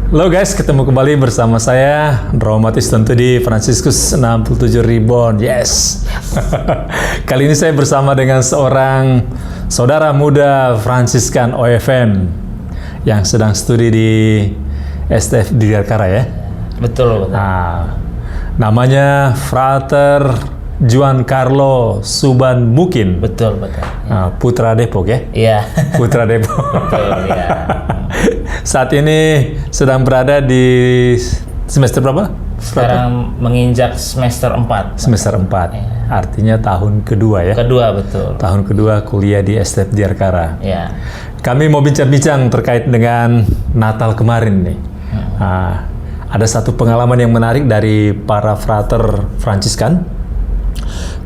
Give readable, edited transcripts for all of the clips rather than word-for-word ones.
Halo guys, ketemu kembali bersama saya Dramatis tentu di Fransiskus 67 Reborn. Yes. Kali ini saya bersama dengan seorang saudara muda Fransiskan OFM yang sedang studi di STF di Dirgakara ya. Betul. Nah, namanya Frater Juan Carlo Suban Mukin. Betul. Nah, Putra Depok ya? Iya. Putra Depok. Betul, ya. Saat ini sedang berada di semester berapa? Sekarang menginjak semester 4. Semester 4. Ya. Artinya tahun kedua ya? Kedua, betul. Tahun kedua kuliah di STF Dirgakara. Ya. Kami mau bincang-bincang terkait dengan Natal kemarin nih. Nah, ada satu pengalaman yang menarik dari para frater Fransiskan.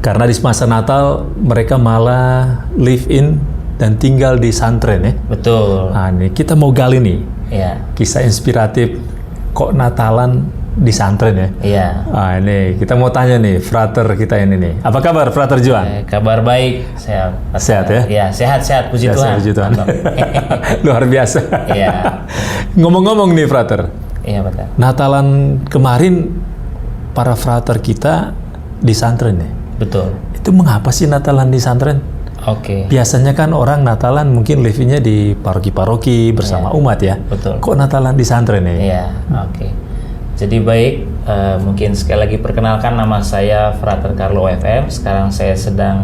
Karena di masa Natal mereka malah live in dan tinggal di santren ya. Betul. Nah, ini kita mau gali nih Ya. kisah inspiratif kok Natalan di santren ya. Iya. Nah, ini kita mau tanya nih frater kita ini nih. Apa kabar Frater Juan? Kabar baik. Sehat. Sehat ya? Iya, sehat. Puji Ya, Tuhan. puji Tuhan. Mantap. Luar biasa. Iya. Ngomong-ngomong nih frater, Iya, betul. Natalan kemarin para frater kita di santren ya. Betul. Itu mengapa sih Natalan di santren? Oke. Biasanya kan orang Natalan mungkin live-nya di paroki-paroki bersama umat ya. Betul. Kok Natalan di santren nih? Iya, oke. Jadi baik, mungkin sekali lagi perkenalkan, nama saya Frater Carlo OFM. Sekarang saya sedang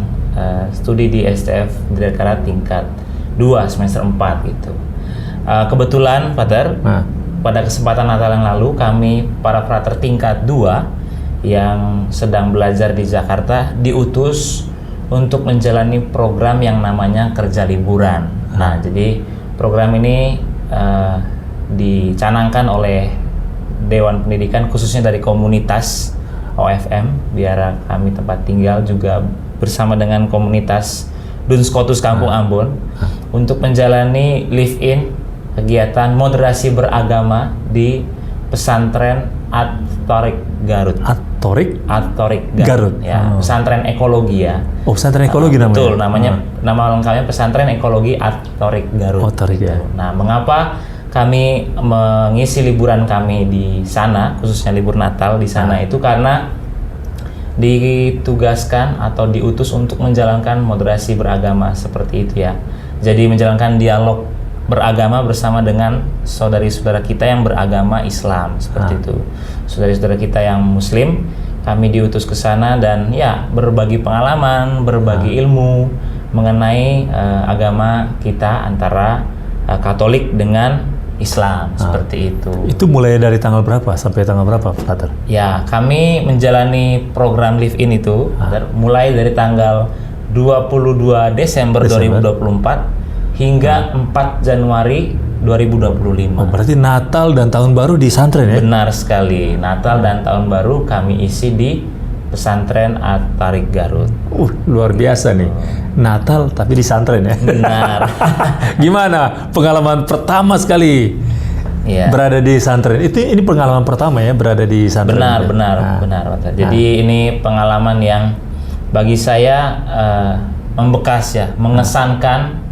studi di STF Dirgakara tingkat 2 semester 4 gitu. Kebetulan, Frater, pada kesempatan Natal yang lalu kami para frater tingkat 2 yang sedang belajar di Jakarta diutus untuk menjalani program yang namanya kerja liburan. Nah, jadi program ini dicanangkan oleh Dewan Pendidikan khususnya dari komunitas OFM, biar kami tempat tinggal juga bersama dengan komunitas Dunscotus Kampung Ambon untuk menjalani live-in kegiatan moderasi beragama di pesantren At-Thoriq Garut. At-Thoriq Garut. Ya, pesantren ekologi ya. Oh, pesantren ekologi namanya. Betul, nama lengkapnya pesantren ekologi At-Thoriq Garut. Oh, Thoriq ya. Nah, mengapa kami mengisi liburan kami di sana, khususnya libur Natal di sana itu karena ditugaskan atau diutus untuk menjalankan moderasi beragama seperti itu ya. Jadi menjalankan dialog beragama bersama dengan saudari-saudara kita yang beragama Islam seperti itu. Saudari-saudara kita yang Muslim, kami diutus ke sana dan ya berbagi pengalaman, berbagi ilmu mengenai agama kita antara Katolik dengan Islam seperti itu. Itu mulai dari tanggal berapa sampai tanggal berapa, Frater? Ya, kami menjalani program live-in itu mulai dari tanggal 22 Desember 2024 hingga 4 Januari 2025. Oh, berarti Natal dan Tahun Baru di santren ya? Benar sekali. Natal dan Tahun Baru kami isi di pesantren At-Thoriq Garut. Luar biasa nih. Natal tapi di santren ya? Benar. Gimana pengalaman pertama sekali berada di santren? Ini pengalaman pertama ya berada di santren? Benar. Jadi ini pengalaman yang bagi saya membekas ya, mengesankan,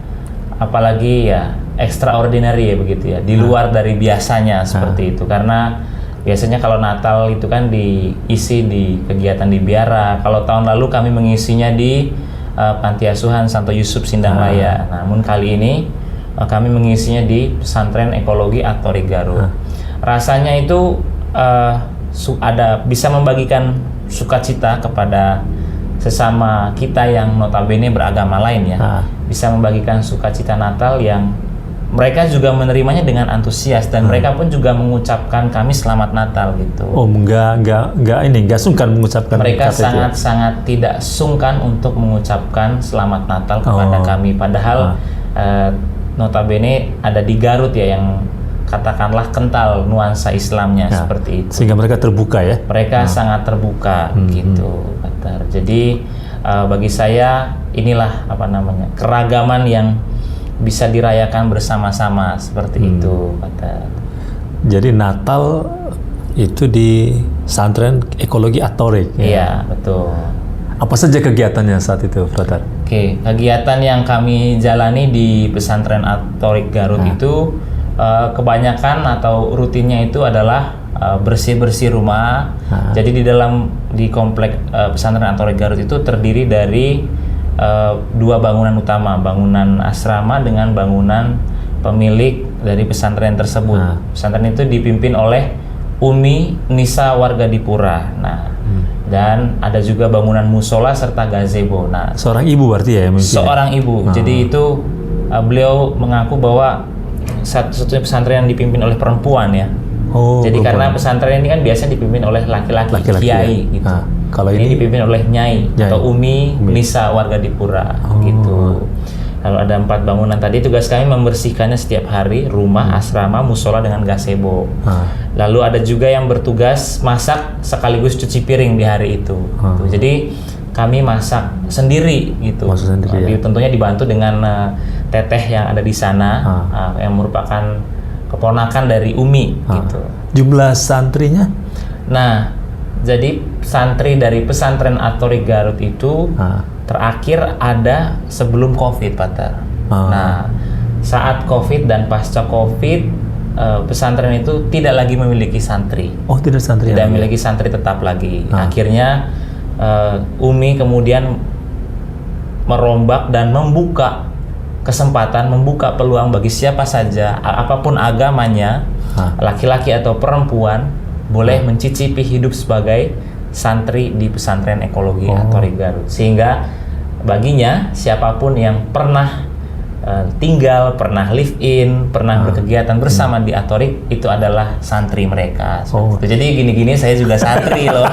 apalagi ya extraordinary ya begitu ya, di luar dari biasanya seperti itu. Karena biasanya kalau Natal itu kan diisi di kegiatan di biara. Kalau tahun lalu kami mengisinya di Panti Asuhan Santo Yusuf Sindangmaya. Namun kali ini kami mengisinya di pesantren ekologi At-Thoriq Garut. Rasanya itu bisa membagikan sukacita kepada sesama kita yang notabene beragama lain ya. Bisa membagikan sukacita Natal yang mereka juga menerimanya dengan antusias dan mereka pun juga mengucapkan kami selamat Natal gitu. Oh, enggak sungkan mengucapkan. Mereka sangat tidak sungkan untuk mengucapkan selamat Natal kepada kami. Padahal notabene ada di Garut ya yang katakanlah kental nuansa Islamnya seperti itu. Sehingga mereka terbuka ya? Mereka sangat terbuka gitu. Jadi bagi saya inilah keragaman yang bisa dirayakan bersama-sama seperti itu. Jadi Natal itu di santren ekologi At-Thoriq ya? Iya, betul. Apa saja kegiatannya saat itu, Frater? Oke, kegiatan yang kami jalani di pesantren At-Thoriq Garut itu kebanyakan atau rutinnya itu adalah bersih-bersih rumah. Jadi di komplek pesantren Atorik Garut itu terdiri dari 2 bangunan utama, bangunan asrama dengan bangunan pemilik dari pesantren tersebut. Pesantren itu dipimpin oleh Umi Nisa warga Dipura. Nah, dan ada juga bangunan musola serta gazebo. Nah, seorang ibu berarti ya? Seorang ibu. Jadi itu beliau mengaku bahwa satu-satunya pesantren yang dipimpin oleh perempuan ya. Jadi karena pesantren ini kan biasa dipimpin oleh laki-laki kiai gitu. Kalau ini dipimpin oleh nyai atau Umi Nisa warga Dipura gitu. Lalu ada 4 bangunan tadi, tugas kami membersihkannya setiap hari, rumah, asrama, musola dengan gazebo. Lalu ada juga yang bertugas masak sekaligus cuci piring di hari itu. Gitu. Jadi kami masak sendiri gitu. Tentunya dibantu dengan teteh yang ada di sana, yang merupakan keponakan dari Umi gitu. Jumlah santrinya? Nah, jadi santri dari pesantren Atorik Garut itu terakhir ada sebelum COVID, Pak Tar. Nah, saat COVID dan pasca COVID, pesantren itu tidak lagi memiliki santri. Oh, tidak santri. Tidak memiliki santri tetap lagi. Akhirnya Umi kemudian merombak dan membuka kesempatan, membuka peluang bagi siapa saja, apapun agamanya, laki-laki atau perempuan, boleh mencicipi hidup sebagai santri di pesantren ekologi Atorik Garut. Sehingga baginya siapapun yang pernah tinggal, pernah live in, pernah berkegiatan bersama di Atorik, itu adalah santri mereka. Jadi gini-gini saya juga santri loh.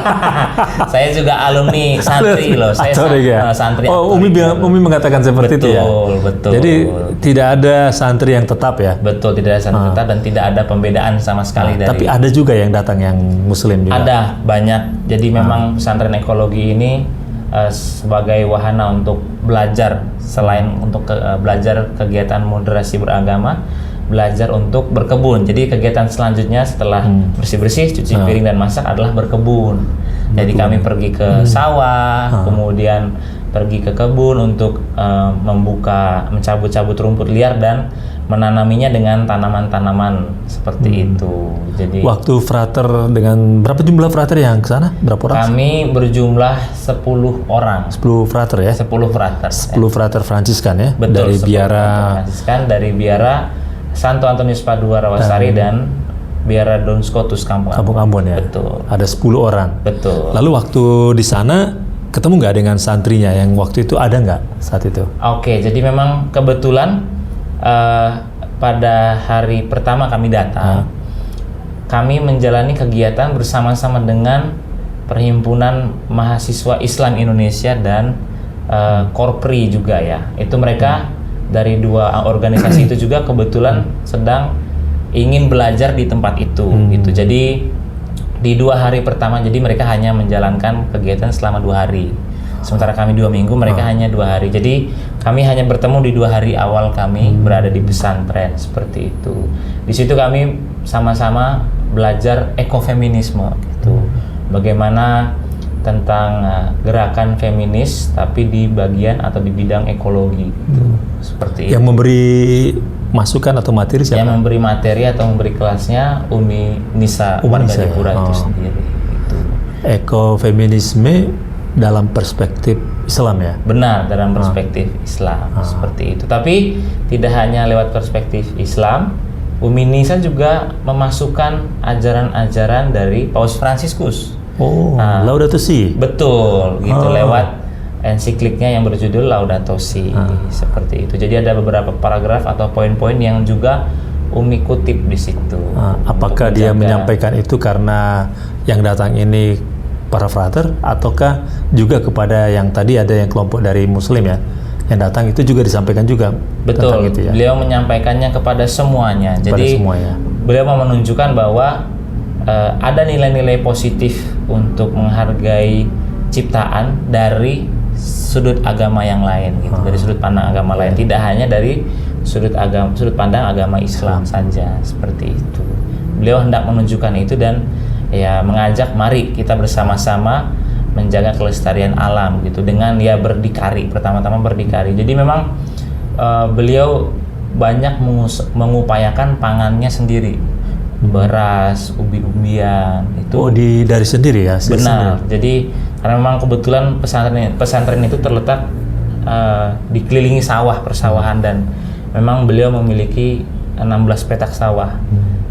Saya juga alumni santri loh. Saya santri. Umi mengatakan seperti itu ya. Betul. Jadi tidak ada santri yang tetap ya. Betul, tidak ada santri tetap dan tidak ada pembedaan sama sekali dari. Tapi ada juga yang datang yang Muslim juga. Ada banyak. Jadi memang pesantren ekologi ini sebagai wahana untuk belajar, selain untuk belajar kegiatan moderasi beragama, belajar untuk berkebun. Jadi kegiatan selanjutnya setelah bersih-bersih, cuci piring dan masak adalah berkebun. Jadi kami pergi ke sawah, kemudian pergi ke kebun untuk mencabut-cabut rumput liar dan menanaminya dengan tanaman-tanaman seperti itu. Jadi waktu frater dengan berapa jumlah frater yang ke sana? Berapa orang? Kami berjumlah 10 orang. 10 frater ya? 10 frater. 10 frater Fransiskan ya? Betul, dari Biara Fransiskan, dari Biara Santo Antonius Padua Rawasari dan Biara Don Scotus Kampung Ambon ya? Betul. Ada 10 orang? Betul. Lalu waktu di sana ketemu nggak dengan santrinya yang waktu itu ada nggak saat itu? Oke, jadi memang kebetulan pada hari pertama kami datang, kami menjalani kegiatan bersama-sama dengan Perhimpunan Mahasiswa Islam Indonesia dan Korpri juga ya. Itu mereka dari 2 organisasi itu juga kebetulan sedang ingin belajar di tempat itu gitu. Jadi di 2 hari pertama, jadi mereka hanya menjalankan kegiatan selama 2 hari. Sementara kami 2 minggu, mereka hanya 2 hari. Jadi kami hanya bertemu di 2 hari awal kami berada di pesantren seperti itu. Di situ kami sama-sama belajar ekofeminisme gitu. Bagaimana tentang gerakan feminis tapi di bagian atau di bidang ekologi gitu. Seperti yang itu. Memberi masukan atau materi siapa? Yang memberi materi atau memberi kelasnya Umi Nisa warga Dipura itu sendiri gitu. Ekofeminisme dalam perspektif Islam ya? Benar, dalam perspektif Islam seperti itu. Tapi tidak hanya lewat perspektif Islam, Umi Nisa juga memasukkan ajaran-ajaran dari Paus Fransiskus. Laudato Si. Betul, gitu lewat ensikliknya yang berjudul Laudato Si seperti itu. Jadi ada beberapa paragraf atau poin-poin yang juga Umi kutip di situ. Apakah dia menyampaikan itu karena yang datang ini para frater, ataukah juga kepada yang tadi ada yang kelompok dari Muslim ya yang datang itu juga disampaikan juga? Betul, itu ya? Beliau menyampaikannya kepada semuanya. Jadi beliau mau menunjukkan bahwa ada nilai-nilai positif untuk menghargai ciptaan dari sudut agama yang lain gitu, dari sudut pandang agama lain, tidak hanya dari sudut pandang agama Islam saja seperti itu. Beliau hendak menunjukkan itu dan ya mengajak mari kita bersama-sama menjaga kelestarian alam gitu dengan ya berdikari, pertama-tama berdikari. Jadi memang beliau banyak mengupayakan pangannya sendiri, beras, ubi-ubian itu. Oh, dari sendiri ya? Benar. Jadi karena memang kebetulan pesantren itu terletak dikelilingi sawah, persawahan, dan memang beliau memiliki 16 petak sawah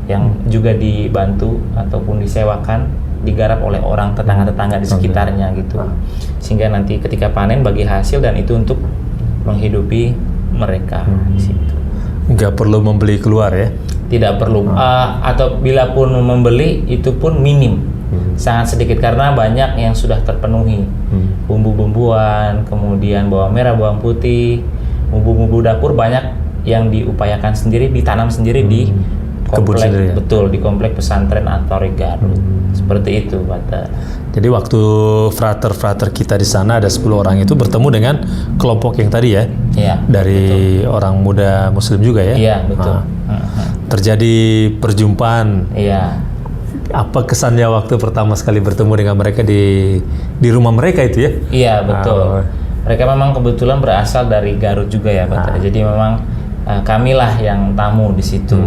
yang juga dibantu ataupun disewakan, digarap oleh orang tetangga-tetangga di sekitarnya gitu. Sehingga nanti ketika panen bagi hasil, dan itu untuk menghidupi mereka di situ. Nggak perlu membeli keluar ya? Tidak perlu, atau bila pun membeli itu pun minim, sangat sedikit karena banyak yang sudah terpenuhi. Bumbu-bumbuan, kemudian bawang merah, bawang putih, bumbu-bumbu dapur banyak yang diupayakan sendiri, ditanam sendiri di komplek, sendiri, ya? Betul, di komplek pesantren At-Thariq Garut. Seperti itu, Pak. Jadi waktu frater-frater kita di sana ada 10 orang itu bertemu dengan kelompok yang tadi ya? Iya. Dari orang muda Muslim juga ya? Iya, betul. Terjadi perjumpaan. Iya. Apa kesannya waktu pertama sekali bertemu dengan mereka di rumah mereka itu ya? Iya, betul. Mereka memang kebetulan berasal dari Garut juga ya, Pak. Jadi memang kamilah yang tamu di situ.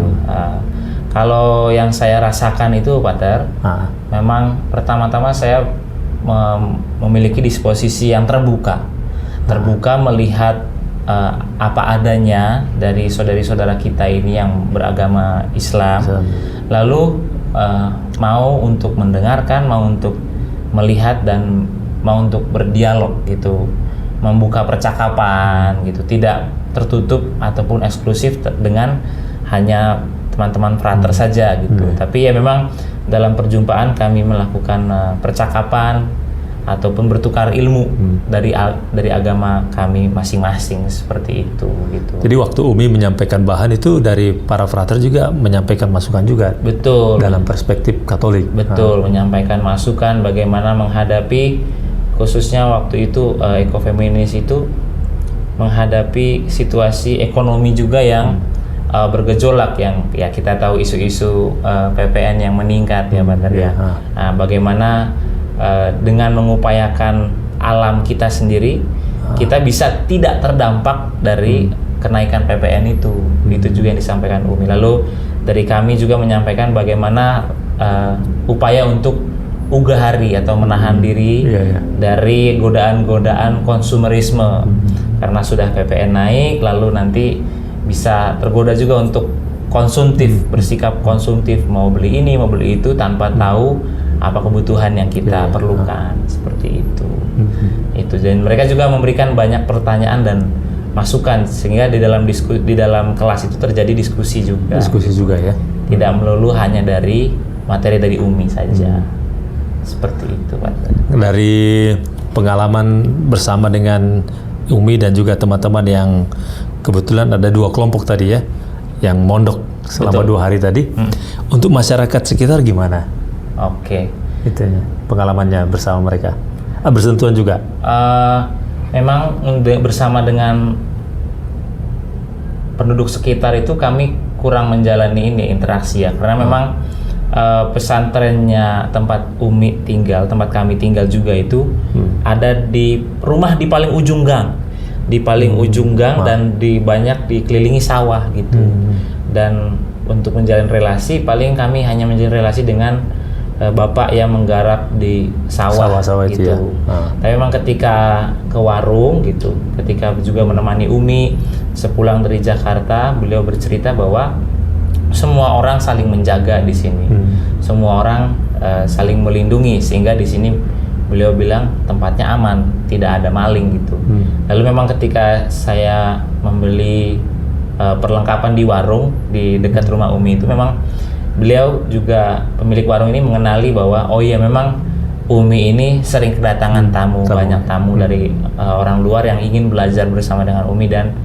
Kalau yang saya rasakan itu, Pak Ter, memang pertama-tama saya memiliki disposisi yang terbuka melihat apa adanya dari saudari-saudara kita ini yang beragama Islam. Lalu mau untuk mendengarkan, mau untuk melihat, dan mau untuk berdialog gitu, membuka percakapan gitu, tidak tertutup ataupun eksklusif dengan hanya teman-teman frater saja gitu. Tapi ya memang dalam perjumpaan kami melakukan percakapan ataupun bertukar ilmu dari agama kami masing-masing, seperti itu gitu. Jadi waktu Umi menyampaikan bahan itu dari para frater juga menyampaikan masukan juga. Betul. Dalam perspektif Katolik. Betul, menyampaikan masukan bagaimana menghadapi, khususnya waktu itu ekofeminis itu menghadapi situasi ekonomi juga yang bergejolak, yang ya kita tahu isu-isu PPN yang meningkat ya, Pak ya. Nah, bagaimana dengan mengupayakan alam kita sendiri, kita bisa tidak terdampak dari kenaikan PPN itu. Itu juga yang disampaikan Umi. Lalu dari kami juga menyampaikan bagaimana upaya untuk ugahari atau menahan diri dari godaan-godaan konsumerisme, karena sudah PPN naik, lalu nanti bisa tergoda juga untuk konsumtif, bersikap konsumtif, mau beli ini, mau beli itu tanpa tahu apa kebutuhan yang kita perlukan, seperti itu. Itu, dan mereka juga memberikan banyak pertanyaan dan masukan, sehingga di dalam kelas itu terjadi diskusi juga ya. Tidak melulu hanya dari materi dari Umi saja. Seperti itu, Pak. Dari pengalaman bersama dengan Umi dan juga teman-teman yang kebetulan ada 2 kelompok tadi ya, yang mondok selama 2 hari tadi. Untuk masyarakat sekitar gimana? Oke. Itu pengalamannya bersama mereka. Bersentuhan juga? Memang bersama dengan penduduk sekitar itu kami kurang menjalani ini interaksi ya, karena memang pesantrennya tempat Umi tinggal, tempat kami tinggal juga itu ada di rumah di paling ujung gang, dan banyak dikelilingi sawah gitu. Dan untuk menjalin relasi, paling kami hanya menjalin relasi dengan bapak yang menggarap di sawah gitu. Ya. Tapi memang ketika ke warung gitu, ketika juga menemani Umi sepulang dari Jakarta, beliau bercerita bahwa semua orang saling menjaga di sini, semua orang saling melindungi, sehingga di sini beliau bilang tempatnya aman, tidak ada maling gitu. Lalu memang ketika saya membeli perlengkapan di warung di dekat rumah Umi itu, memang beliau juga pemilik warung ini mengenali bahwa oh iya, memang Umi ini sering kedatangan tamu, banyak tamu dari orang luar yang ingin belajar bersama dengan Umi, dan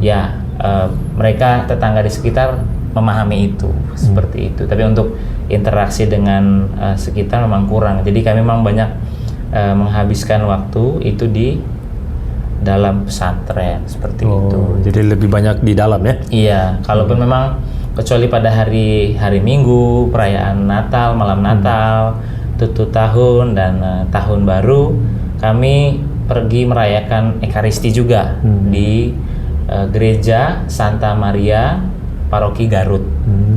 ya mereka tetangga di sekitar memahami itu, seperti itu. Tapi untuk interaksi dengan sekitar memang kurang. Jadi kami memang banyak menghabiskan waktu itu di dalam pesantren, seperti itu. Jadi lebih banyak di dalam ya? Iya, kalaupun memang kecuali pada hari Minggu, perayaan Natal, malam Natal, tutup tahun, dan tahun baru, kami pergi merayakan Ekaristi juga di Gereja Santa Maria Paroki Garut.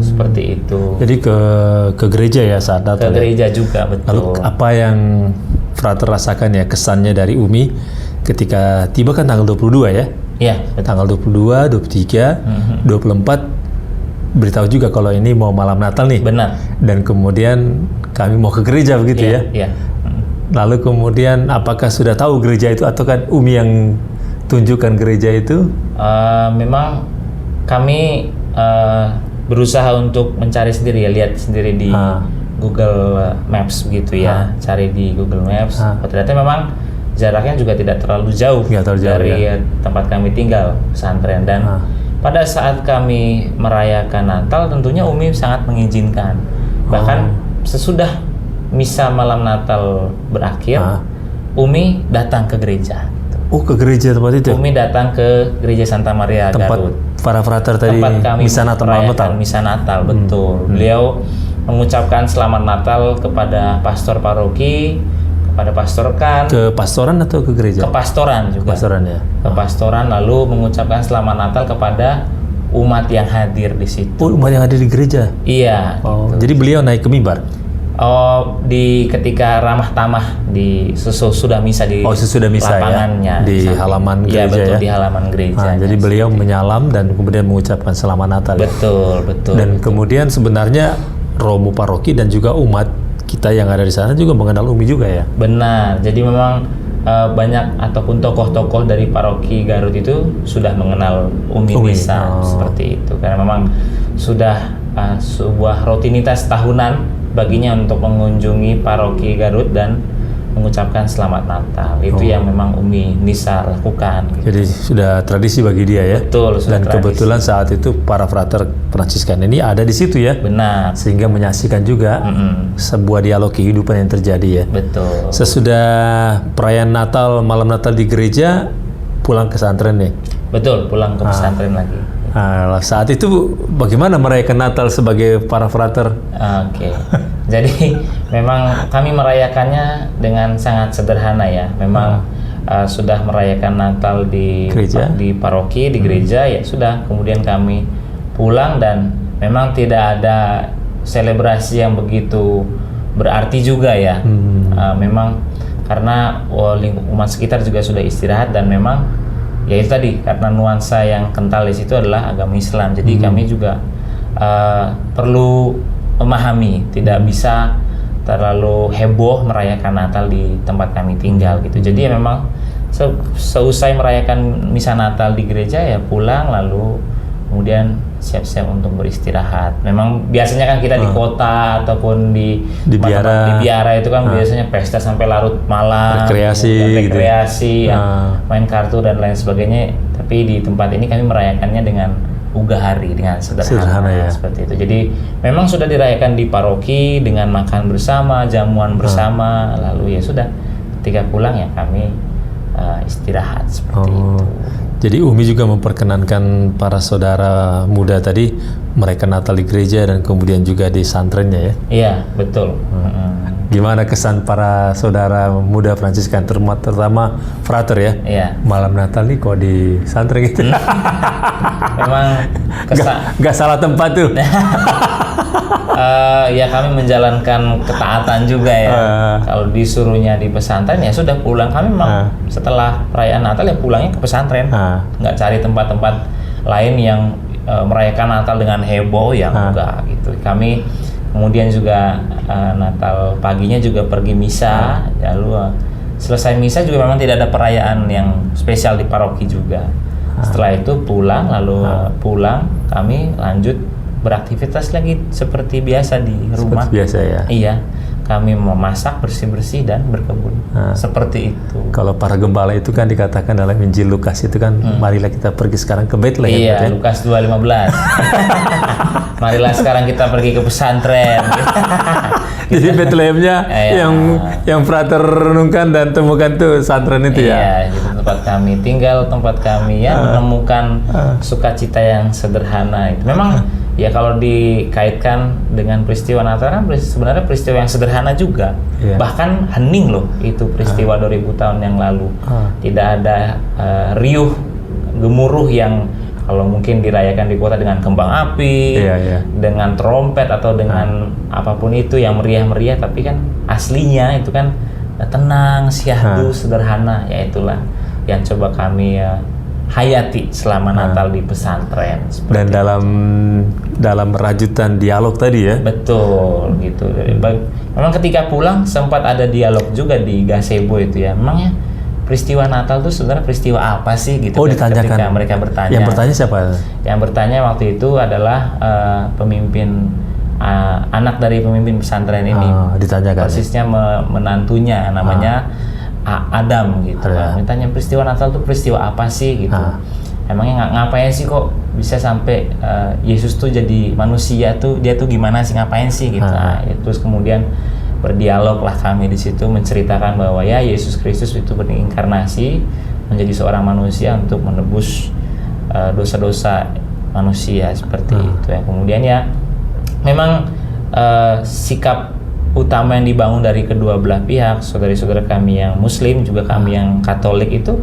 Seperti itu. Jadi ke gereja ya saat Ke Natal. gereja juga, betul. Lalu apa yang Frater rasakan ya kesannya dari Umi ketika tiba kan tanggal 22 ya? Iya, betul. Tanggal 22, 23, 24 beritahu juga kalau ini mau malam Natal nih. Benar. Dan kemudian kami mau ke gereja begitu ya. Iya. Lalu kemudian apakah sudah tahu gereja itu atau kan Umi yang tunjukkan gereja itu? Memang kami berusaha untuk mencari sendiri ya, lihat sendiri di Google Maps begitu ya, cari di Google Maps. Ternyata memang jaraknya juga tidak terlalu jauh, dari tempat kami tinggal, pesantren. Dan pada saat kami merayakan Natal, tentunya Umi sangat mengizinkan. Bahkan sesudah misa malam Natal berakhir, Umi datang ke gereja. Oh, ke gereja tempat itu? Umi datang ke gereja Santa Maria Garut. Para frater tadi tempat kami misa Natal malam Natal. Misa Natal, betul. Beliau mengucapkan selamat Natal kepada pastor paroki, kepada pastor rekan. Ke pastoran atau ke gereja? Ke pastoran juga. Pastoran ya. Ke pastoran, lalu mengucapkan selamat Natal kepada umat yang hadir di situ. Oh, umat yang hadir di gereja? Iya. Oh, jadi beliau naik ke mimbar? Oh, ketika ramah tamah sudah misa di sesudah misa lapangannya, ya? Di halaman gereja. Iya, betul, ya? di halaman gereja. Jadi beliau menyalam dan kemudian mengucapkan selamat Natal. Betul, betul. Dan kemudian sebenarnya Romo Paroki dan juga umat kita yang ada di sana juga mengenal Umi juga ya? Benar. Jadi memang banyak ataupun tokoh-tokoh dari Paroki Garut itu sudah mengenal Umi Nisa seperti itu. Karena memang sudah sebuah rutinitas tahunan baginya untuk mengunjungi Paroki Garut dan mengucapkan selamat Natal. Itu yang memang Umi Nisa lakukan. Gitu. Jadi sudah tradisi bagi dia ya? Betul, sudah dan tradisi. Kebetulan saat itu para frater Fransiskan ini ada di situ ya? Benar. Sehingga menyaksikan juga sebuah dialog kehidupan yang terjadi ya? Betul. Sesudah perayaan Natal, malam Natal di gereja, pulang ke pesantren nih? Betul, pulang ke pesantren lagi. Nah, saat itu bagaimana merayakan Natal sebagai para frater? Oke. Jadi memang kami merayakannya dengan sangat sederhana ya. Memang sudah merayakan Natal di gereja? Di paroki, di gereja ya sudah. Kemudian kami pulang dan memang tidak ada selebrasi yang begitu berarti juga ya. Memang karena umat sekitar juga sudah istirahat dan memang ya itu tadi karena nuansa yang kental di situ adalah agama Islam. Jadi kami juga perlu memahami, tidak bisa terlalu heboh merayakan Natal di tempat kami tinggal gitu. Jadi ya memang seusai merayakan misa Natal di gereja ya pulang lalu kemudian siap-siap untuk beristirahat. Memang biasanya kan kita di kota ataupun di biara itu kan biasanya pesta sampai larut malam, rekreasi, main kartu dan lain sebagainya. Tapi di tempat ini kami merayakannya dengan ugahari, dengan sederhana ya. Seperti itu. Jadi memang sudah dirayakan di paroki dengan makan bersama, jamuan bersama, lalu ya sudah ketika pulang ya kami istirahat seperti itu. Jadi Umi juga memperkenankan para saudara muda tadi merayakan Natal di gereja dan kemudian juga di santrennya ya? Iya, betul. Gimana kesan para saudara muda Fransiskan, terutama frater ya? Iya. Malam Natal nih kok di santren gitu? Memang Gak salah tempat tuh. Ya kami menjalankan ketaatan juga ya. Kalau disuruhnya di pesantren ya sudah pulang. Kami memang setelah perayaan Natal ya pulangnya ke pesantren. Nggak cari tempat-tempat lain yang merayakan Natal dengan heboh ya enggak gitu. Kami kemudian juga Natal paginya juga pergi misa. Lalu selesai misa juga memang tidak ada perayaan yang spesial di paroki juga. Setelah itu pulang, lalu pulang kami lanjut beraktivitas lagi seperti biasa di rumah. Seperti biasa ya? Iya, kami memasak, bersih-bersih dan berkebun. Seperti itu. Kalau para gembala itu kan dikatakan dalam Injil Lukas itu kan, marilah kita pergi sekarang ke Bethlehem. Iya, Lukas 2:15. Marilah sekarang kita pergi ke pesantren. Jadi Bethlehemnya yang frater renungkan dan temukan tuh pesantren itu ya? Iya, itu tempat kami tinggal, tempat kami ya menemukan sukacita yang sederhana itu. Memang ya kalau dikaitkan dengan peristiwa Natal kan sebenarnya peristiwa yang sederhana juga. Bahkan hening loh itu peristiwa 2000 tahun yang lalu. Tidak ada riuh gemuruh yang kalau mungkin dirayakan di kota dengan kembang api, dengan trompet atau dengan apapun itu yang meriah-meriah, tapi kan aslinya itu kan tenang, syahdu, sederhana. Ya itulah yang coba kami hayati selama Natal di pesantren. Dan dalam rajutan dialog tadi ya. Betul gitu. Memang ketika pulang sempat ada dialog juga di gazebo itu ya. Memangnya peristiwa Natal itu sebenarnya peristiwa apa sih gitu? Oh, ditanyakan. Ketika mereka bertanya. Yang bertanya siapa? Yang bertanya waktu itu adalah pemimpin anak dari pemimpin pesantren ini. Ditanyakan. Persisnya menantunya namanya Adam gitu. Ditanya peristiwa Natal itu peristiwa apa sih gitu. Emangnya ngapain sih kok bisa sampai Yesus tuh jadi manusia tuh, dia tuh gimana sih, ngapain sih gitu. Terus kemudian berdialog lah kami di situ menceritakan bahwa ya Yesus Kristus itu berinkarnasi menjadi seorang manusia untuk menebus dosa-dosa manusia seperti itu ya. Kemudian ya memang sikap utama yang dibangun dari kedua belah pihak, saudara-saudara kami yang Muslim juga kami yang Katolik itu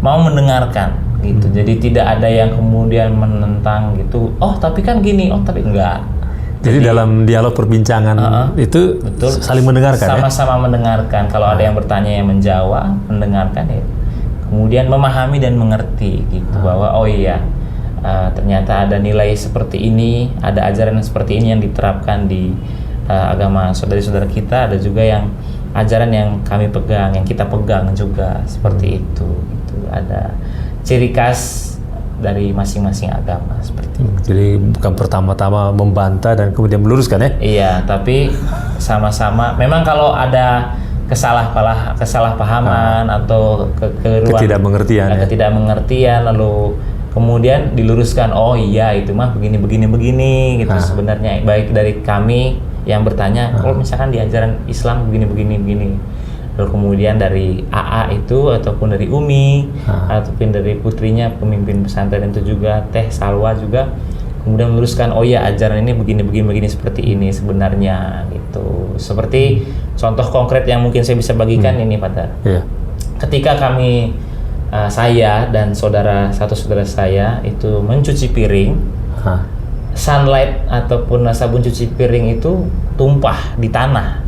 mau mendengarkan gitu. Jadi tidak ada yang kemudian menentang gitu. Oh tapi kan gini, oh tapi enggak. Jadi dalam dialog perbincangan itu betul, saling mendengarkan, sama-sama mendengarkan. Kalau ada yang bertanya yang menjawab, mendengarkan ya. Kemudian memahami dan mengerti gitu bahwa oh iya ternyata ada nilai seperti ini, ada ajaran seperti ini yang diterapkan di agama saudara-saudara kita. Ada juga yang ajaran yang kami pegang, yang kita pegang juga seperti itu. Gitu. Ada ciri khas dari masing-masing agama seperti itu. Jadi bukan pertama-tama membantah dan kemudian meluruskan ya? Iya, tapi sama-sama. Memang kalau ada kesalahpahaman atau ketidakmengertian, lalu kemudian diluruskan. Oh iya, itu mah begini gitu. Sebenarnya baik dari kami yang bertanya, kalau misalkan di ajaran Islam begini. Lalu kemudian dari AA itu ataupun dari Umi ataupun dari putrinya pemimpin pesantren itu juga Teh Salwa juga kemudian meluruskan, oh ya ajaran ini begini seperti ini sebenarnya gitu. Seperti contoh konkret yang mungkin saya bisa bagikan ini Pak Dar. Ketika kami saya dan satu saudara saya itu mencuci piring, sunlight ataupun sabun cuci piring itu tumpah di tanah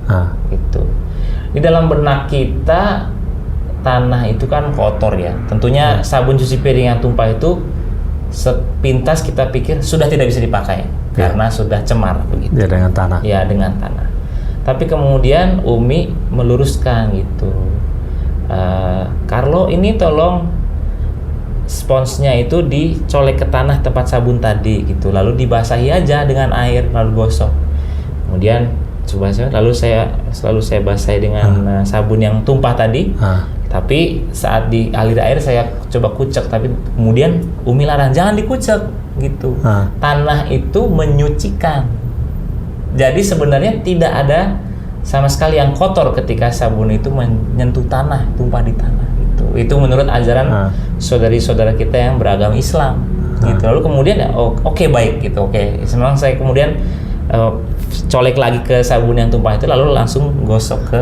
gitu. Di dalam benak kita tanah itu kan kotor ya. Tentunya sabun cuci piring yang tumpah itu sepintas kita pikir sudah tidak bisa dipakai karena sudah cemar begitu. Ya dengan tanah. Ya dengan tanah. Tapi kemudian Umi meluruskan gitu. Carlo ini tolong sponsnya itu dicolek ke tanah tempat sabun tadi gitu. Lalu dibasahi aja dengan air lalu gosok. Kemudian selalu saya basahi dengan sabun yang tumpah tadi. Tapi saat dialir air saya coba kucek, tapi kemudian Umi larang jangan dikucek gitu. Tanah itu menyucikan. Jadi sebenarnya tidak ada sama sekali yang kotor ketika sabun itu menyentuh tanah, tumpah di tanah gitu. Itu menurut ajaran saudari-saudara kita yang beragama Islam gitu. Lalu kemudian ya oke, baik gitu. Memang saya kemudian colek lagi ke sabun yang tumpah itu lalu langsung gosok ke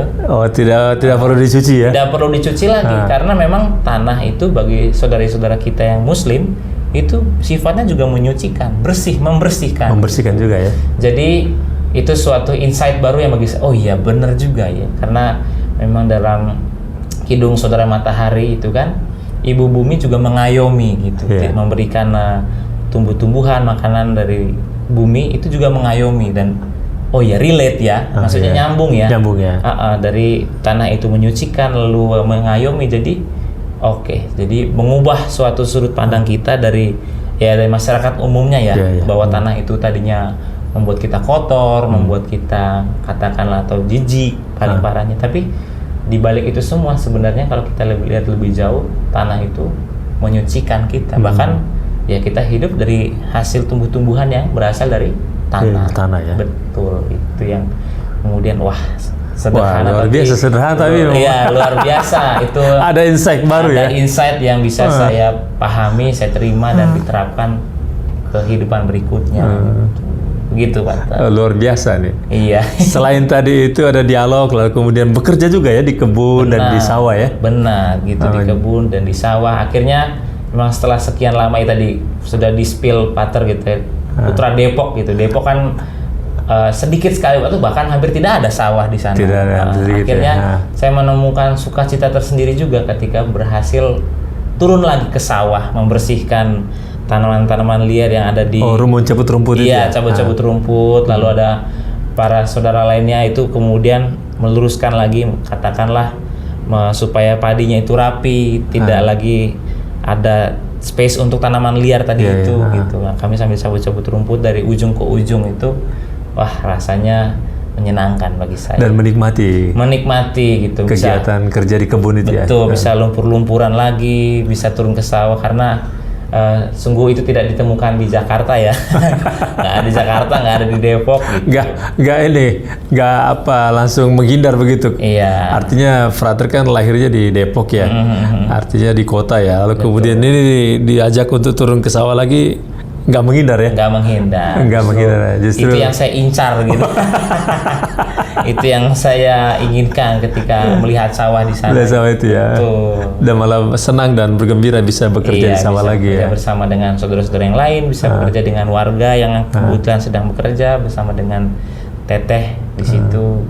tidak perlu dicuci ya? Tidak perlu dicuci lagi karena memang tanah itu bagi saudara-saudara kita yang Muslim itu sifatnya juga menyucikan, membersihkan juga ya. Jadi itu suatu insight baru yang bagi saya, oh iya benar juga ya, karena memang dalam Kidung Saudara Matahari itu kan Ibu Bumi juga mengayomi gitu, memberikan tumbuh-tumbuhan, makanan dari bumi itu juga mengayomi dan oh ya relate ya, maksudnya nyambung ya. Dari tanah itu menyucikan lalu mengayomi, jadi jadi mengubah suatu sudut pandang kita dari masyarakat umumnya bahwa tanah itu tadinya membuat kita kotor, membuat kita katakanlah atau jijik paling parahnya, tapi di balik itu semua sebenarnya kalau kita lihat lebih jauh, tanah itu menyucikan kita. Bahkan ya kita hidup dari hasil tumbuh-tumbuhan yang berasal dari tanah ya. Betul, itu yang kemudian sederhana. Luar biasa sederhana tapi iya luar biasa itu. Ada insight baru ya. Ada insight yang bisa saya pahami, saya terima dan diterapkan kehidupan berikutnya. Begitu Pak. Luar biasa nih. Iya. Selain tadi itu ada dialog, lalu kemudian bekerja juga ya di kebun dan di sawah ya. Benar, gitu di kebun dan di sawah. Akhirnya memang setelah sekian lama tadi sudah di-spill Pater gitu ya, Putra Depok gitu. Depok kan sedikit sekali waktu, bahkan hampir tidak ada sawah di sana. Tidak ada, akhirnya saya menemukan sukacita tersendiri juga ketika berhasil turun lagi ke sawah, membersihkan tanaman-tanaman liar yang ada di rumput cabut rumput itu iya, cabut-cabut rumput. Lalu ada para saudara lainnya itu kemudian meluruskan lagi, katakanlah supaya padinya itu rapi, tidak lagi ada space untuk tanaman liar tadi itu gitu. Nah, kami sambil cabut-cabut rumput dari ujung ke ujung itu, wah rasanya menyenangkan bagi saya. Dan menikmati gitu. Kegiatan kerja di kebun itu ya. Betul, bisa lumpur-lumpuran lagi, bisa turun ke sawah karena sungguh itu tidak ditemukan di Jakarta ya. Nggak ada di Jakarta, nggak ada di Depok gitu. Nggak langsung menghindar begitu. Iya. Artinya Frater kan lahirnya di Depok ya. Artinya di kota ya. Lalu kemudian ini diajak untuk turun ke sawah lagi, nggak menghindar ya? Nggak menghindar. Justru itu yang saya incar gitu. Itu yang saya inginkan ketika melihat sawah di sana. Melihat sawah itu ya. Dan malah senang dan bergembira bisa bekerja di sawah lagi ya. Bersama dengan saudara-saudara yang lain, bisa bekerja dengan warga yang kebetulan sedang bekerja, bersama dengan teteh di situ.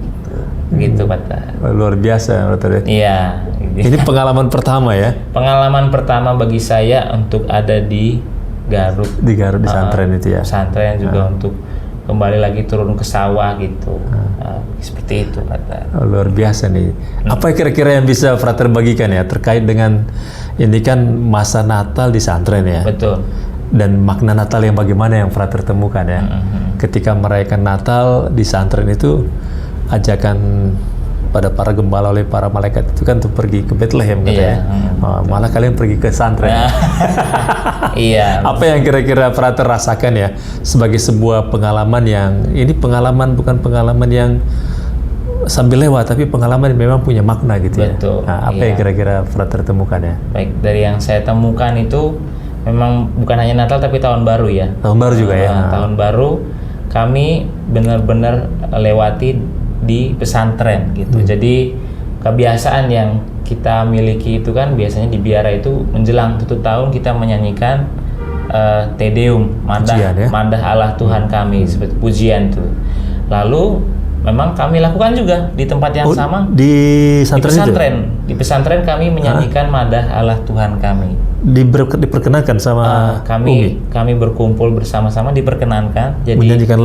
Gitu Pak. Luar biasa Pak. Iya. Ini pengalaman pertama ya? Pengalaman pertama bagi saya untuk ada di Garut. Di Garut, di pesantren itu ya? Pesantren juga untuk kembali lagi turun ke sawah gitu. Seperti itu Pak. Luar biasa nih. Apa kira-kira yang bisa Frater bagikan ya terkait dengan ini kan masa Natal di pesantren ya? Betul. Dan makna Natal yang bagaimana yang Frater temukan ya? Ketika merayakan Natal di pesantren itu, ajakan pada para gembala oleh para malaikat itu kan untuk pergi ke Bethlehem katanya. Malah kalian pergi ke pesantren. Iya. Apa yang kira-kira Frater rasakan ya sebagai sebuah pengalaman yang ini bukan pengalaman yang sambil lewat, tapi pengalaman yang memang punya makna gitu ya. Betul. Nah, apa yang kira-kira Frater temukan ya? Baik, dari yang saya temukan itu memang bukan hanya Natal tapi tahun baru ya. Tahun baru juga ya. Tahun baru kami benar-benar lewati di pesantren gitu. Jadi kebiasaan yang kita miliki itu kan biasanya di biara itu menjelang tutup tahun kita menyanyikan Te Deum, madah Allah Tuhan kami, seperti pujian tuh. Lalu memang kami lakukan juga di tempat yang sama di pesantren. Di pesantren kami menyanyikan madah Allah Tuhan kami. Diperkenankan sama kami berkumpul bersama-sama diperkenankan. Jadi menyanyikan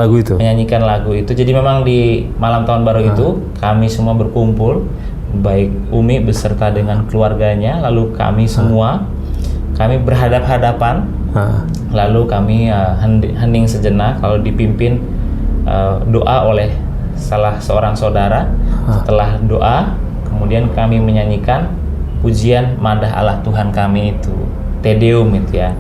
lagu itu. Jadi memang di malam tahun baru itu kami semua berkumpul, baik Umi beserta dengan keluarganya, lalu kami semua kami berhadap-hadapan, lalu kami hening sejenak, lalu dipimpin doa oleh salah seorang saudara. Setelah doa, kemudian kami menyanyikan pujian madah Allah Tuhan kami itu, Te Deum itu ya.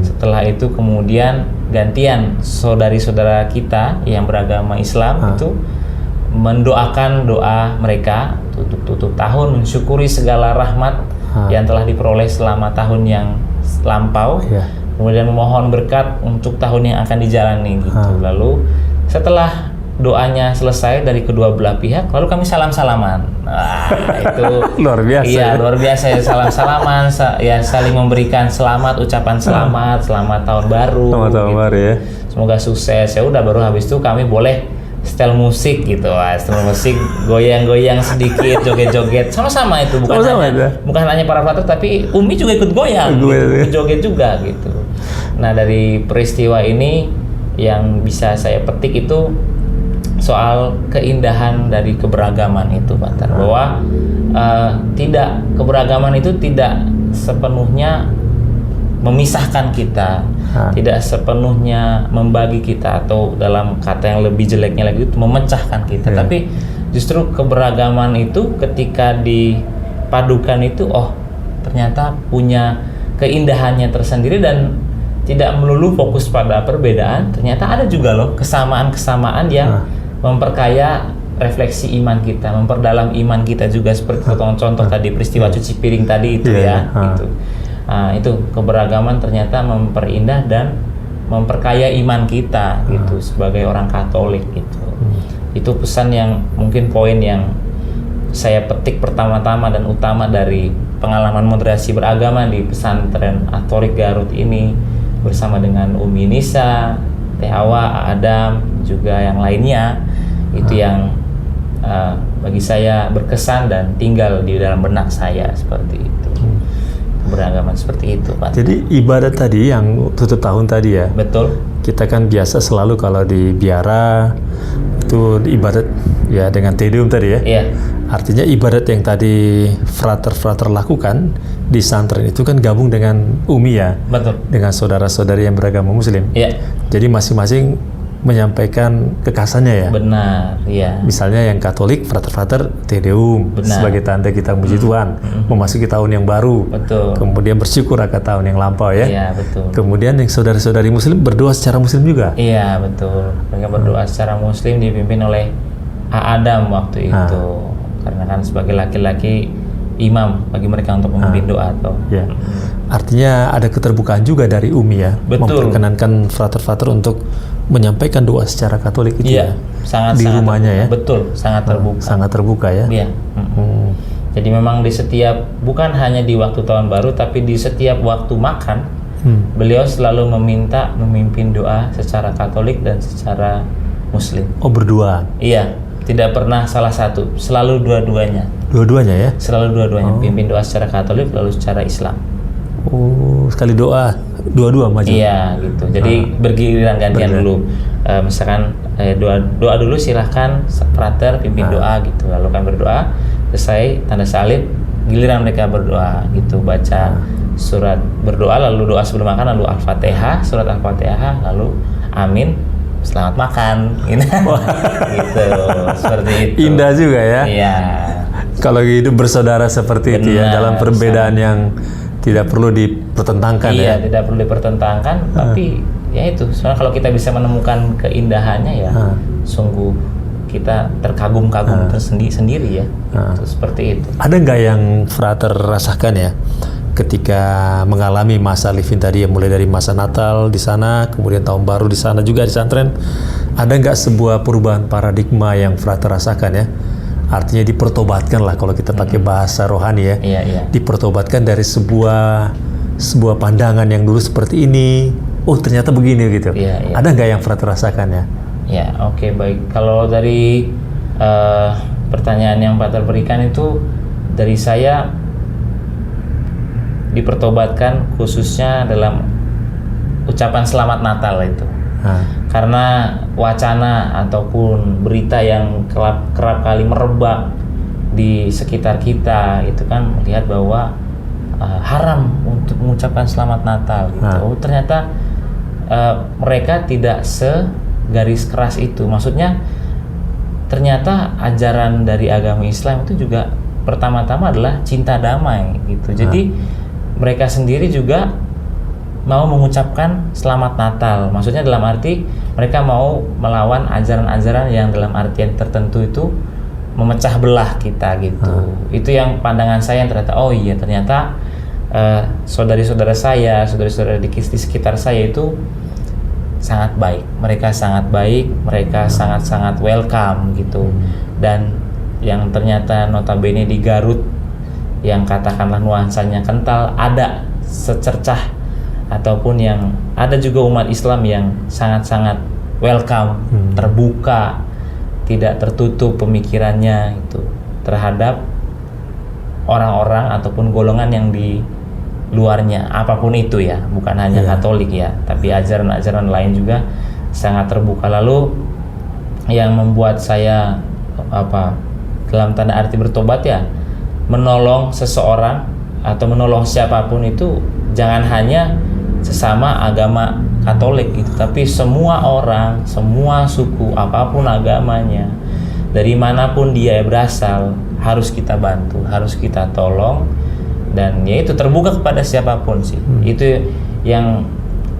Setelah itu kemudian gantian saudari-saudara kita yang beragama Islam itu mendoakan doa mereka tutup tahun, mensyukuri segala rahmat yang telah diperoleh selama tahun yang lampau, kemudian memohon berkat untuk tahun yang akan dijalani gitu. Lalu setelah doanya selesai dari kedua belah pihak, lalu kami salam-salaman. Itu luar biasa. Iya, luar biasa ya, salam-salaman, ya saling memberikan selamat, ucapan selamat tahun baru. Selamat tahun baru ya. Semoga sukses. Ya udah, baru habis itu kami boleh setel musik gitu. Setel musik, goyang-goyang sedikit, joget-joget. Sama-sama itu, bukan hanya para Frater tapi Umi juga ikut goyang, joget juga gitu. Nah, dari peristiwa ini yang bisa saya petik itu soal keindahan dari keberagaman itu, Pak Tar, bahwa keberagaman itu tidak sepenuhnya memisahkan kita, tidak sepenuhnya membagi kita, atau dalam kata yang lebih jeleknya lagi itu memecahkan kita. Tapi justru keberagaman itu ketika dipadukan itu, ternyata punya keindahannya tersendiri dan tidak melulu fokus pada perbedaan. Ternyata ada juga loh kesamaan-kesamaan yang memperkaya refleksi iman kita, memperdalam iman kita juga, seperti contoh tadi peristiwa cuci piring tadi itu gitu. Itu keberagaman ternyata memperindah dan memperkaya iman kita gitu sebagai orang Katolik gitu. Itu pesan yang mungkin poin yang saya petik pertama-tama dan utama dari pengalaman moderasi beragama di pesantren Atorik Garut ini bersama dengan Umi Nisa, Teh Hawa, Adam, juga yang lainnya, itu yang bagi saya berkesan dan tinggal di dalam benak saya seperti itu. Beragama seperti itu, Pak. Jadi ibadat tadi yang tutup tahun tadi ya. Betul. Kita kan biasa selalu kalau di biara itu ibadat ya dengan Te Deum tadi ya. Iya. Artinya ibadat yang tadi frater lakukan di santren itu kan gabung dengan Umi ya. Betul. Dengan saudara-saudari yang beragama Muslim. Iya. Jadi masing-masing menyampaikan kekasannya ya. Benar, iya. Misalnya yang Katolik, frater Te Deum sebagai tanda kita memuji Tuhan, memasuki tahun yang baru. Betul. Kemudian bersyukur akan tahun yang lampau ya. Iya, betul. Kemudian yang saudara-saudari Muslim berdoa secara Muslim juga. Iya, betul. Mereka berdoa secara Muslim dipimpin oleh Adam waktu itu. Karena kan sebagai laki-laki imam bagi mereka untuk memimpin doa atau. Ya. Artinya ada keterbukaan juga dari Umi ya. Betul. Memperkenankan frater untuk menyampaikan doa secara Katolik itu Iya, ya. Di rumahnya ya. Betul, sangat terbuka. Sangat terbuka ya. Iya. Jadi memang di setiap, bukan hanya di waktu tahun baru, tapi di setiap waktu makan, beliau selalu meminta memimpin doa secara Katolik dan secara Muslim. Oh, berdua. Iya, tidak pernah salah satu, selalu dua-duanya. Dua-duanya ya? Selalu dua-duanya, pimpin doa secara Katolik lalu secara Islam. Oh, sekali doa, dua-dua maju. Iya, gitu. Jadi bergiliran gantian dulu. Misalkan doa dulu, silahkan frater pimpin doa gitu. Lalu kan berdoa, selesai tanda salib, giliran mereka berdoa gitu. Baca surat berdoa, lalu doa sebelum makan, lalu Al-Fatihah, surat Al-Fatihah, lalu amin, selamat makan. Gitu, seperti itu. Indah juga ya. Iya. Kalau hidup bersaudara seperti itu ya, dalam perbedaan yang tidak perlu dipertentangkan ya. Iya, tidak perlu dipertentangkan, tapi ya itu. Soalnya kalau kita bisa menemukan keindahannya ya, sungguh kita terkagum-kagum tersendiri ya. Gitu, seperti itu. Ada nggak yang frater rasakan ya ketika mengalami masa living tadi ya, mulai dari masa Natal di sana, kemudian tahun baru di sana juga di santren, ada nggak sebuah perubahan paradigma yang frater rasakan ya? Artinya dipertobatkan lah kalau kita pakai bahasa rohani ya. Iya. Dipertobatkan dari sebuah pandangan yang dulu seperti ini, oh ternyata begini gitu. Iya. Ada nggak yang frater rasakan ya? Ya, oke, baik. Kalau dari pertanyaan yang Pater berikan itu, dari saya dipertobatkan khususnya dalam ucapan selamat Natal itu. Karena wacana ataupun berita yang kerap kali merebak di sekitar kita itu kan melihat bahwa haram untuk mengucapkan selamat Natal gitu. Oh, ternyata mereka tidak segaris keras itu. Maksudnya ternyata ajaran dari agama Islam itu juga pertama-tama adalah cinta damai gitu. Jadi mereka sendiri juga mau mengucapkan selamat Natal. Maksudnya dalam arti mereka mau melawan ajaran-ajaran yang dalam artian tertentu itu memecah belah kita gitu. Itu yang pandangan saya yang ternyata, oh iya ternyata saudari-saudara saya, saudara-saudara di sekitar saya itu sangat baik. Mereka sangat baik, mereka sangat-sangat welcome gitu. Dan yang ternyata notabene di Garut yang katakanlah nuansanya kental, ada secercah ataupun yang ada juga umat Islam yang sangat-sangat welcome, terbuka, tidak tertutup pemikirannya itu terhadap orang-orang ataupun golongan yang di luarnya, apapun itu ya, bukan hanya Katolik ya, tapi ajaran-ajaran lain juga sangat terbuka. Lalu yang membuat saya dalam tanda arti bertobat ya, menolong seseorang atau menolong siapapun itu jangan hanya sesama agama Katolik gitu, tapi semua orang, semua suku, apapun agamanya, dari manapun dia berasal, harus kita bantu, harus kita tolong, dan ya itu terbuka kepada siapapun sih. Itu yang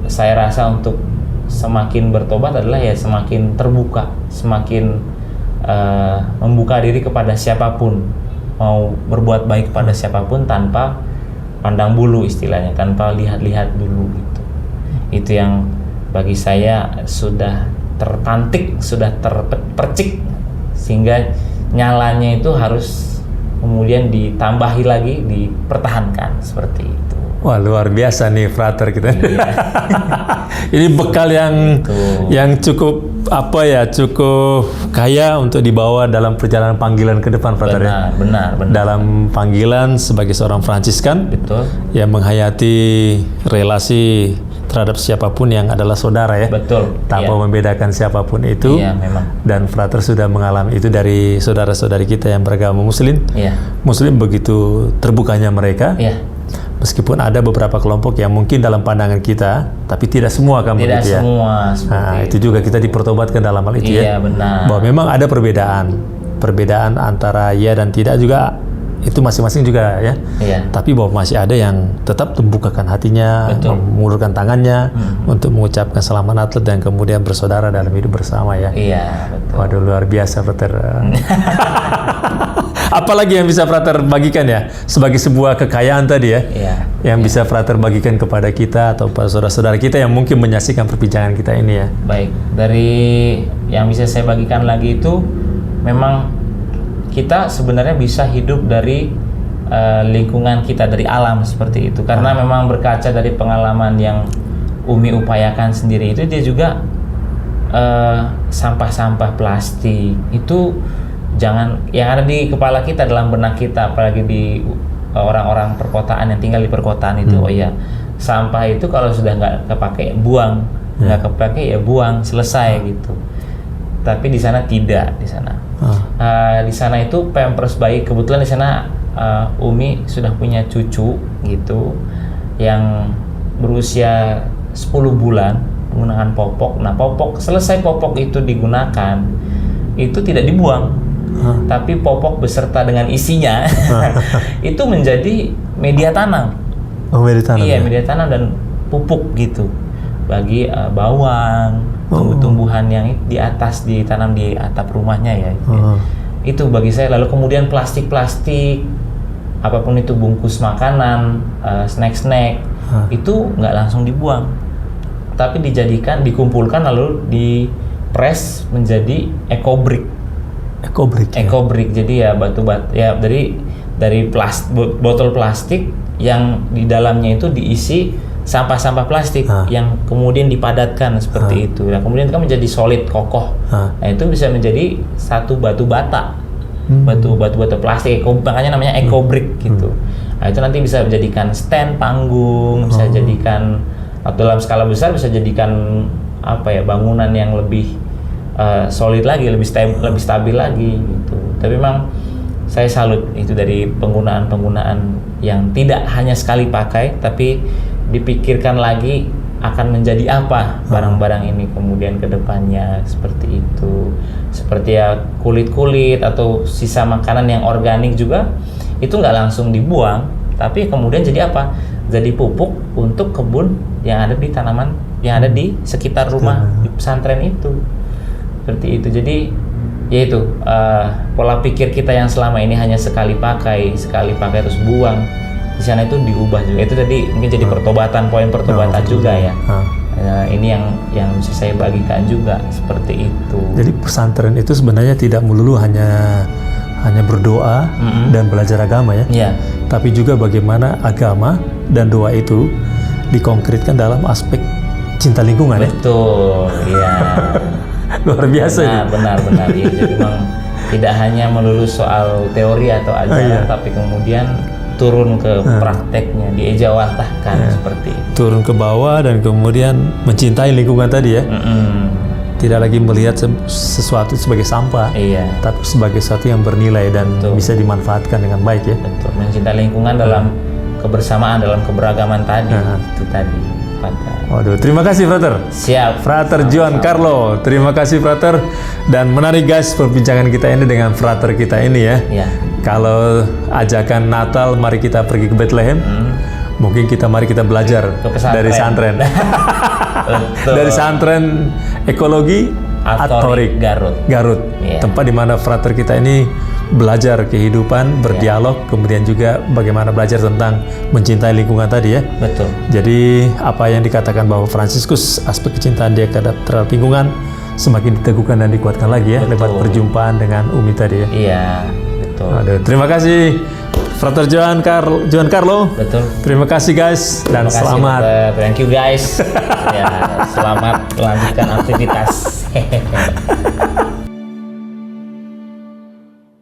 saya rasa untuk semakin bertobat adalah ya semakin terbuka, semakin membuka diri kepada siapapun, mau berbuat baik kepada siapapun tanpa pandang bulu istilahnya, tanpa lihat-lihat dulu gitu. Itu yang bagi saya sudah tertantik, sudah terpercik, sehingga nyalanya itu harus kemudian ditambahi lagi, dipertahankan seperti itu. Wah, luar biasa nih frater kita. Iya. Ini bekal yang Betul. yang cukup cukup kaya untuk dibawa dalam perjalanan panggilan ke depan, frater ya. Benar. Dalam panggilan sebagai seorang Fransiskan Betul. yang menghayati relasi terhadap siapapun yang adalah saudara ya. Betul. Tanpa Iya. membedakan siapapun itu. Iya, memang. Dan frater sudah mengalami itu dari saudara-saudari kita yang beragama Muslim. Iya. Muslim begitu terbukanya mereka. Iya. Meskipun ada beberapa kelompok yang mungkin dalam pandangan kita, tapi tidak semua kan Tidak begitu ya. semua seperti Nah, itu juga kita dipertobatkan dalam hal itu Iya, ya. benar. Bahwa memang ada perbedaan antara ya dan tidak juga, itu masing-masing juga ya. Iya. Tapi bahwa masih ada yang tetap membukakan hatinya, Betul. mengulurkan tangannya untuk mengucapkan selamat Natal dan kemudian bersaudara dalam hidup bersama ya. Iya, betul. Waduh, luar biasa, frater. Apalagi yang bisa frater bagikan ya sebagai sebuah kekayaan tadi ya, Iya. yang bisa frater bagikan kepada kita atau para saudara-saudara kita yang mungkin menyaksikan perbincangan kita ini ya. Baik, dari yang bisa saya bagikan lagi itu memang kita sebenarnya bisa hidup dari lingkungan kita, dari alam seperti itu. Karena memang berkaca dari pengalaman yang Umi upayakan sendiri itu, dia juga sampah-sampah plastik itu jangan yang ada di kepala kita, dalam benak kita, apalagi di orang-orang perkotaan yang tinggal di perkotaan itu. Oh iya, sampah itu kalau sudah nggak kepake buang, nggak kepake ya buang, selesai gitu. Tapi di sana tidak, di sana. Di sana itu Pampers bayi, kebetulan di sana Umi sudah punya cucu gitu yang berusia 10 bulan menggunakan popok. Nah, selesai popok itu digunakan, itu tidak dibuang. Tapi popok beserta dengan isinya itu menjadi media tanam. Oh, media tanam. Iya, ya? media tanam dan pupuk gitu bagi bawang, tumbuh-tumbuhan yang ditanam di atap rumahnya ya. Itu bagi saya. Lalu kemudian plastik-plastik, apapun itu, bungkus makanan, snack-snack, itu nggak langsung dibuang, tapi dikumpulkan lalu dipres menjadi eco-brick. Eco-brick, jadi ya batu-batu ya dari botol plastik yang di dalamnya itu diisi sampah-sampah plastik yang kemudian dipadatkan seperti itu. Nah, kemudian itu kan menjadi solid, kokoh. Nah, itu bisa menjadi satu batu bata. Batu-batu plastik, makanya namanya eco-brick gitu. Nah, itu nanti bisa dijadikan stand panggung, bisa jadikan, atau dalam skala besar bisa jadikan bangunan yang lebih solid lagi, lebih stabil lagi gitu. Tapi memang saya salut itu dari penggunaan yang tidak hanya sekali pakai, tapi dipikirkan lagi akan menjadi apa barang-barang ini kemudian ke depannya, seperti itu. Seperti ya kulit-kulit atau sisa makanan yang organik juga itu nggak langsung dibuang, tapi kemudian jadi apa? Jadi pupuk untuk kebun yang ada di tanaman yang ada di sekitar rumah di pesantren itu. Seperti itu. Jadi yaitu pola pikir kita yang selama ini hanya sekali pakai terus buang, di sana itu diubah juga. Itu tadi mungkin jadi poin pertobatan juga ya. Ini yang bisa saya bagikan juga seperti itu. Jadi pesantren itu sebenarnya tidak melulu hanya berdoa dan belajar agama ya. Iya. Tapi juga bagaimana agama dan doa itu dikonkretkan dalam aspek cinta lingkungan ya. Betul, iya. Luar biasa ya. Benar. Ya. Jadi memang tidak hanya melulu soal teori atau ajaran, tapi kemudian turun ke prakteknya, diejawantahkan seperti itu. Turun ke bawah dan kemudian mencintai lingkungan tadi ya. Tidak lagi melihat sesuatu sebagai sampah, tapi sebagai sesuatu yang bernilai dan bisa dimanfaatkan dengan baik ya. Betul, mencintai lingkungan dalam kebersamaan, dalam keberagaman tadi. Itu tadi. Waduh, terima kasih frater. Siap. Frater Juan Carlo, terima kasih frater. Dan menarik guys perbincangan kita ini dengan frater kita ini ya. Kalau ajakan Natal, mari kita pergi ke Bethlehem. Mungkin mari kita belajar dari santren. Dari santren ekologi Atorik Garut. Tempat di mana frater kita ini belajar kehidupan, berdialog, kemudian juga bagaimana belajar tentang mencintai lingkungan tadi ya. Betul. Jadi apa yang dikatakan bahwa Fransiskus, aspek kecintaan dia terhadap lingkungan semakin diteguhkan dan dikuatkan lagi ya. Lewat perjumpaan dengan Umi tadi ya. Iya, betul. betul. Aduh, terima kasih Frater Juan Carlo. Betul. Terima kasih guys dan Terima kasih, selamat. Dokter. Thank you guys. Ya, selamat melanjutkan aktivitas.